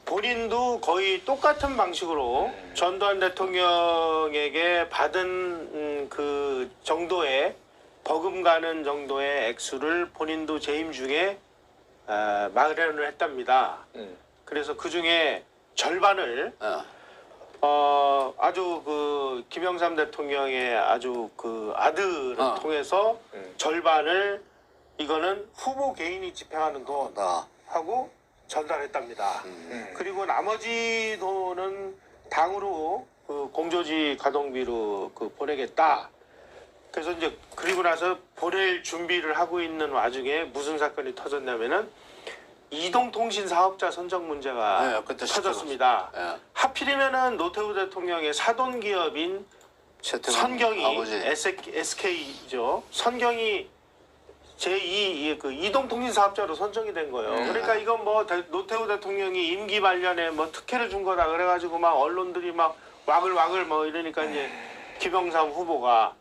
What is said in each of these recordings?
본인도 거의 똑같은 방식으로 전두환 대통령에게 받은 그 정도의 버금가는 정도의 액수를 본인도 재임 중에 마련을 했답니다. 그래서 그 중에 절반을 아주 그 김영삼 대통령의 아주 그 아들을 통해서 절반을 이거는 후보 개인이 집행하는 돈 하고 전달했답니다. 그리고 나머지 돈은 당으로 그 공조지 가동비로 그 보내겠다. 그래서 이제 그리고 나서 보낼 준비를 하고 있는 와중에 무슨 사건이 터졌냐면은 이동통신 사업자 선정 문제가 터졌습니다. 하필이면은 노태우 대통령의 사돈 기업인 선경이 SK죠. 선경이 제2 그 이동통신 사업자로 선정이 된 거예요. 그러니까 이건 뭐 노태우 대통령이 임기 말년에 뭐 특혜를 준 거다 그래가지고 막 언론들이 막 와글와글 뭐 이러니까 이제 김영삼 후보가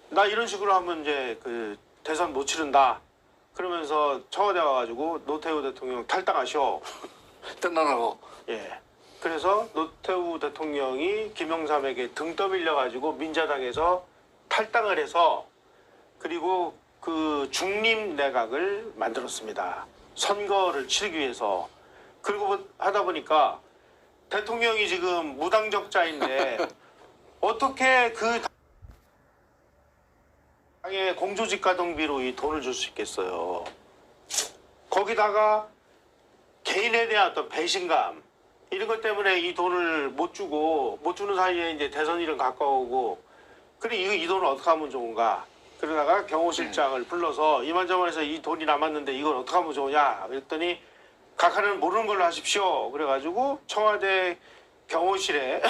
나 이런 식으로 하면 이제 그 대선 못 치른다. 그러면서 청와대 와가지고 노태우 대통령 탈당하셔. 끝나라고. 예. 그래서 노태우 대통령이 김영삼에게 등 떠밀려가지고 민자당에서 탈당을 해서 그리고 그 중립 내각을 만들었습니다. 선거를 치르기 위해서. 그리고 하다 보니까 대통령이 지금 무당적자인데 어떻게 그 당의 공조직 가동비로 이 돈을 줄 수 있겠어요. 거기다가 개인에 대한 어떤 배신감 이런 것 때문에 이 돈을 못 주는 사이에 이제 대선일은 가까우고 그래 이 돈을 어떻게 하면 좋은가. 그러다가 경호실장을 불러서 이만저만해서 이 돈이 남았는데 이걸 어떻게 하면 좋으냐 그랬더니 각하는 모르는 걸로 하십시오. 그래가지고 청와대 경호실에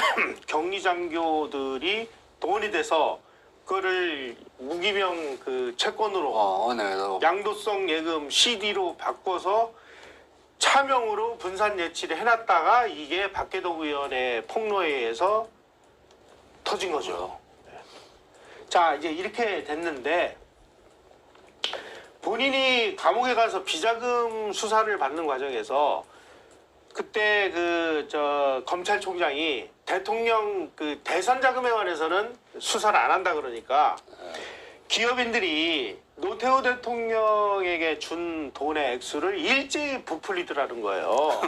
격리장교들이 동원이 돼서 그거를 무기명 그 채권으로 양도성 예금 CD로 바꿔서 차명으로 분산 예치를 해놨다가 이게 박계덕 의원의 폭로에 의해서 터진 거죠. 자 이제 이렇게 됐는데 본인이 감옥에 가서 비자금 수사를 받는 과정에서 그때 그 검찰총장이 대통령 그 대선 자금에 관해서는 수사를 안 한다 그러니까 기업인들이 노태우 대통령에게 준 돈의 액수를 일제히 부풀리더라는 거예요.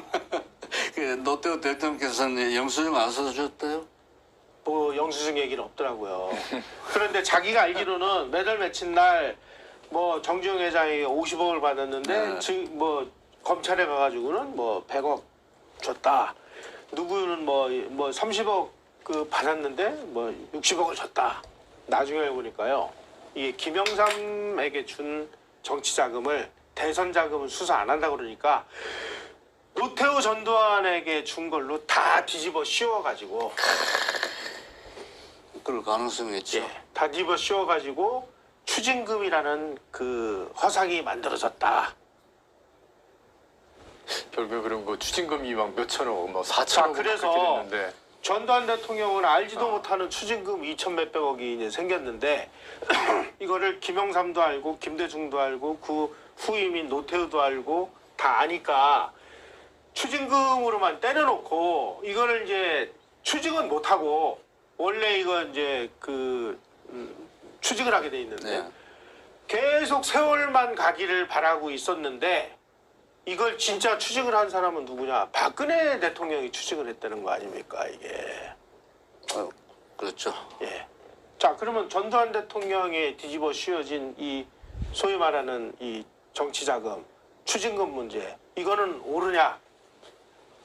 그 노태우 대통령께서는 영수증 안 써주셨대요? 뭐 영수증 얘기는 없더라고요. 그런데 자기가 알기로는 매달 며칠 날 뭐 정주영 회장이 50억을 받았는데 뭐 검찰에 가가지고는 뭐 100억 줬다. 누구는 뭐 30억 그 받았는데 뭐 60억을 줬다. 나중에 알고 보니까요. 이게 김영삼에게 준 정치 자금을 대선 자금을 수사 안 한다 그러니까 노태우 전두환에게 준 걸로 다 뒤집어 씌워가지고 그럴 가능성이 있죠. 예, 다 뒤집어 씌워가지고 추징금이라는 그 허상이 만들어졌다. 별별 그런 거 추징금이 막 몇천억, 뭐 4천억 그래서 전두환 대통령은 알지도 못하는 추징금 2천 몇백억이 이제 생겼는데 이거를 김영삼도 알고 김대중도 알고 그 후임인 노태우도 알고 다 아니까 추징금으로만 때려놓고 이거를 이제 추징은 못하고 원래 이거 이제 그 추징을 하게 돼 있는데 계속 세월만 가기를 바라고 있었는데 이걸 진짜 추징을 한 사람은 누구냐? 박근혜 대통령이 추징을 했다는 거 아닙니까 이게? 그렇죠. 예. 자 그러면 전두환 대통령에 뒤집어 씌워진 이 소위 말하는 이 정치자금, 추징금 문제 이거는 옳으냐?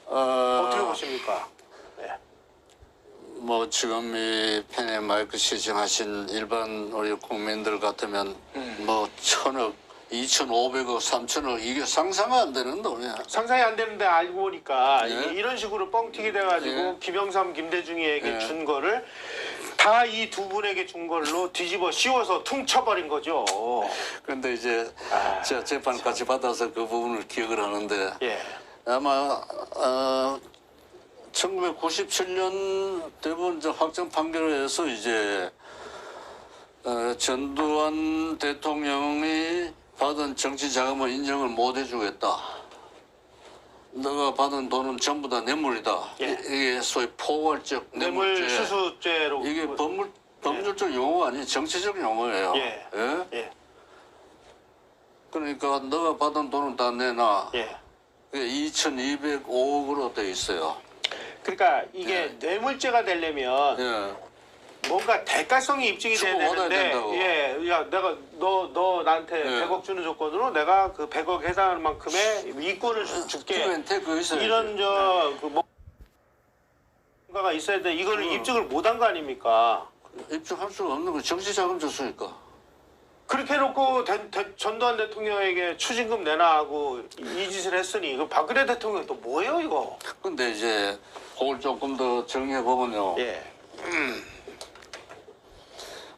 어떻게 보십니까? 예. 뭐 지금 이 펜에 마이크 시청하신 일반 우리 국민들 같으면 뭐 1,000억, 2,500억, 3,000억 이게 상상이 안 되는 돈이야. 상상이 안 되는데 알고 보니까 이런 식으로 뻥튀기 돼가지고 김영삼, 김대중에게 준 거를 다 이 두 분에게 준 걸로 뒤집어 씌워서 퉁쳐버린 거죠. 그런데 이제 제가 재판까지 받아서 그 부분을 기억을 하는데 아마 1997년 대법원 확정 판결에 의해서 이제 전두환 대통령이 받은 정치 자금을 인정을 못 해주겠다. 너가 받은 돈은 전부 다 뇌물이다. 예. 이게 소위 포괄적 뇌물 뇌물죄. 수수죄로 이게 법률적 용어가 아니에요. 정치적 용어예요. 예. 예? 예. 그러니까 너가 받은 돈은 다 내놔. 예. 그게 2,205억으로 돼 있어요. 그러니까 이게 뇌물죄가 되려면 예. 뭔가 대가성이 입증이 돼야 주고받아야 되는데, 된다고. 예, 야, 내가 너 나한테 예. 100억 주는 조건으로 내가 그 100억 해당하는 만큼의 이권을 줄게. 기브앤테이크 있어요. 이런 그 뭔가가 있어야 돼. 이거를 입증을 못한 거 아닙니까? 입증할 수가 없는 거 정치자금 줬으니까. 그렇게 해놓고 전두환 대통령에게 추징금 내놔 하고 이 짓을 했으니 그 박근혜 대통령 또 뭐예요 이거? 근데 이제 그걸 조금 더 정리해 보면요. 예,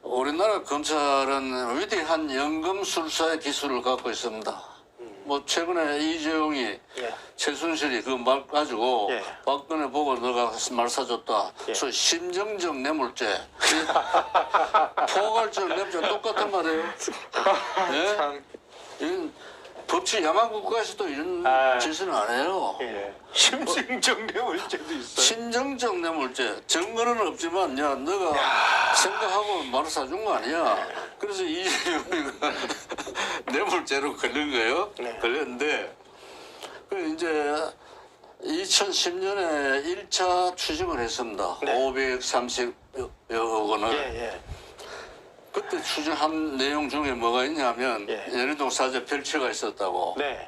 우리나라 검찰은 위대한 연금술사의 기술을 갖고 있습니다. 뭐 최근에 이재용이 예. 최순실이 그 말 가지고 예. 박근혜 보고 너가 말 사줬다. 예. 소위 심정적 뇌물죄. 포괄적 뇌물죄 똑같은 말이에요. 예? 이건 법치 양화국가에서도 이런 짓은 안 해요. 예. 심증적 뇌물죄도 있어요. 심정적 뇌물죄. 증거는 없지만 야 너가 생각하고 말을 사준 거 아니야. 그래서 이재용이가 뇌물죄로 걸린 거예요. 네. 걸렸는데 그 이제 2010년에 1차 추징을 했습니다. 네. 530여 원을. 예, 예. 그때 추징한 내용 중에 뭐가 있냐면 예. 예리동 사제 별채가 있었다고. 네.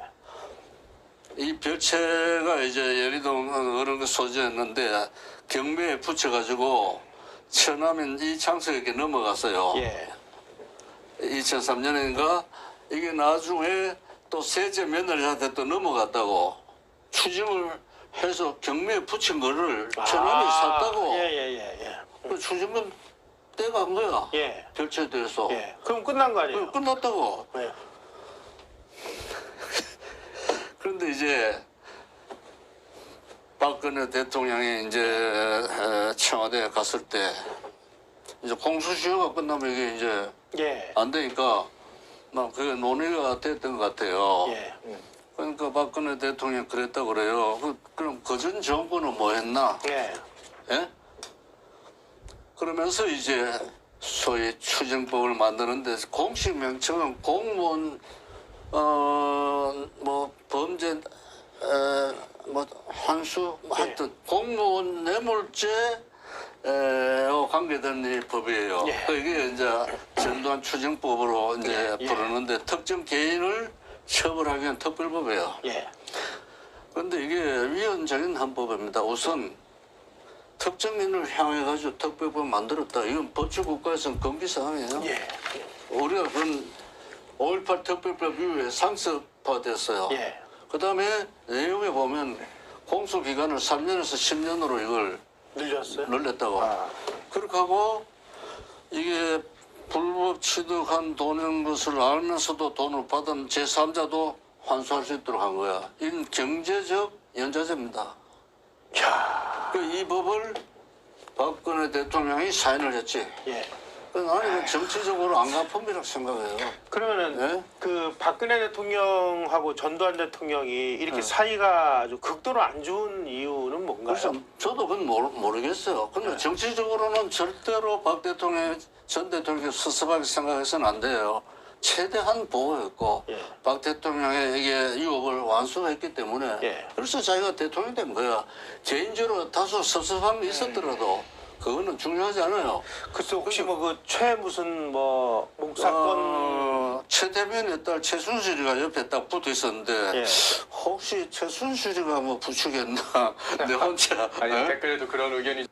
이 별채가 이제 예리동 그런 거 소지했는데 경매에 붙여가지고 처남인 이창석에게 넘어갔어요. 예. 2003년인가 이게 나중에 또 세제 며느리한테 또 넘어갔다고 추징을 해서 경매에 붙인 거를 처남이 샀다고. 예. 그 추징금 떼간 거야. 예. 별채돼서. 예. 그럼 끝난 거 아니에요? 끝났다고. 예. 그런데 이제 박근혜 대통령이 이제 청와대에 갔을 때 이제 공수시효가 끝나면 이게 이제 예. 안 되니까 막 그게 논의가 됐던 것 같아요. 예. 그러니까 박근혜 대통령이 그랬다 그래요. 그럼 그전 정부는 뭐 했나? 예. 예? 그러면서 이제 소위 추징법을 만드는데 공식 명칭은 공무원 뭐 범죄 뭐 환수 뭐 하여튼 공무원 뇌물죄 관계된 이 법이에요. 예. 그 이게 이제 전두환 추징법으로 이제 예. 부르는데 특정 개인을 처벌하기 위한 특별법이에요. 예. 그런데 이게 위헌적인 헌법입니다. 우선 특정인을 향해 가지고 특별법 만들었다. 이건 법치국가에서는 금기사항이에요. 예. 우리가 그런 5.18 특별법 이후에 상습화됐어요. 예. 그 다음에 내용에 보면 공소기간을 3년에서 10년으로 이걸 늘렸어요? 늘렸다고. 그렇게 하고 이게 불법 취득한 돈인 것을 알면서도 돈을 받은 제3자도 환수할 수 있도록 한 거야. 이건 경제적 연좌제입니다. 이 법을 박근혜 대통령이 사인을 했지. 예. 나는 정치적으로 안가품이라고 생각해요. 그러면은 네? 그 박근혜 대통령하고 전두환 대통령이 이렇게 사이가 아주 극도로 안 좋은 이유는 뭔가요? 그래서 저도 그건 모르겠어요. 근데 정치적으로는 절대로 박 대통령, 전 대통령이 섭섭하게 생각해서는 안 돼요. 최대한 보호했고 예. 박 대통령에게 유혹을 완수했기 때문에 예. 그래서 자기가 대통령이 된 거야. 개인적으로 다소 섭섭함이 있었더라도 그거는 중요하지 않아요. 글쎄 혹시 뭐 그 최 무슨 뭐 목사건 최 대변의 딸 최순실이가 옆에 딱 붙어 있었는데 예. 혹시 최순실이가 뭐 부추겼나 내 혼자 아니 어? 댓글에도 그런 의견이